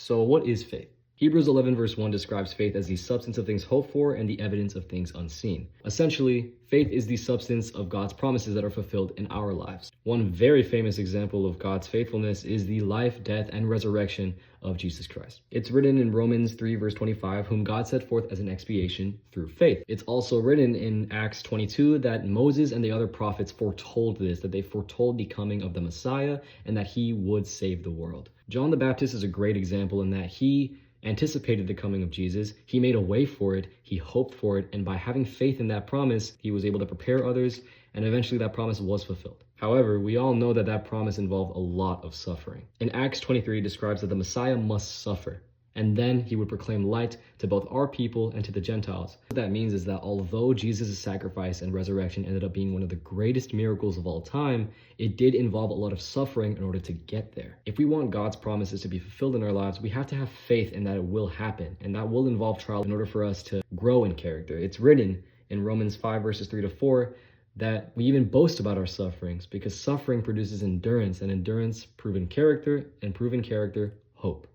So what is faith? Hebrews 11 verse 1 describes faith as the substance of things hoped for and the evidence of things unseen. Essentially, faith is the substance of God's promises that are fulfilled in our lives. One very famous example of God's faithfulness is the life, death, and resurrection of Jesus Christ. It's written in Romans 3 verse 25, whom God set forth as an expiation through faith. It's also written in Acts 22 that Moses and the other prophets foretold this, that they foretold the coming of the Messiah and that he would save the world. John the Baptist is a great example in that he anticipated the coming of Jesus, he made a way for it, he hoped for it, and by having faith in that promise, he was able to prepare others, and eventually that promise was fulfilled. However, we all know that that promise involved a lot of suffering. In Acts 23, it describes that the Messiah must suffer, and then he would proclaim light to both our people and to the Gentiles. What that means is that although Jesus' sacrifice and resurrection ended up being one of the greatest miracles of all time, it did involve a lot of suffering in order to get there. If we want God's promises to be fulfilled in our lives, we have to have faith in that it will happen, and that will involve trial in order for us to grow in character. It's written in Romans 5 verses 3 to 4 that we even boast about our sufferings because suffering produces endurance, and endurance proven character, and proven character hope.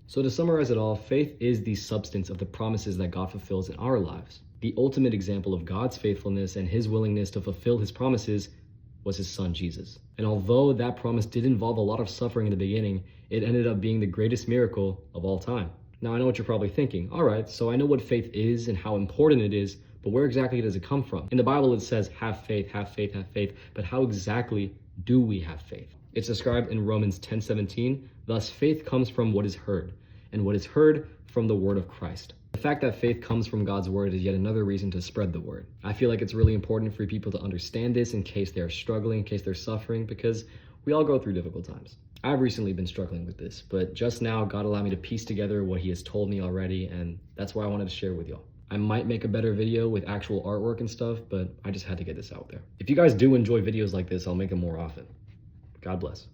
So to summarize it all, faith is the substance of the promises that God fulfills in our lives. The ultimate example of God's faithfulness and his willingness to fulfill his promises was his son, Jesus. And although that promise did involve a lot of suffering in the beginning, it ended up being the greatest miracle of all time. Now I know what you're probably thinking. All right, so I know what faith is and how important it is, but where exactly does it come from? In the Bible, it says, have faith, have faith, have faith. But how exactly do we have faith? It's described in Romans 10:17. Thus, faith comes from what is heard, and what is heard from the word of Christ. The fact that faith comes from God's word is yet another reason to spread the word. I feel like it's really important for people to understand this in case they're struggling, in case they're suffering, because we all go through difficult times. I've recently been struggling with this, but just now God allowed me to piece together what he has told me already, and that's why I wanted to share with y'all. I might make a better video with actual artwork and stuff, but I just had to get this out there. If you guys do enjoy videos like this, I'll make them more often. God bless.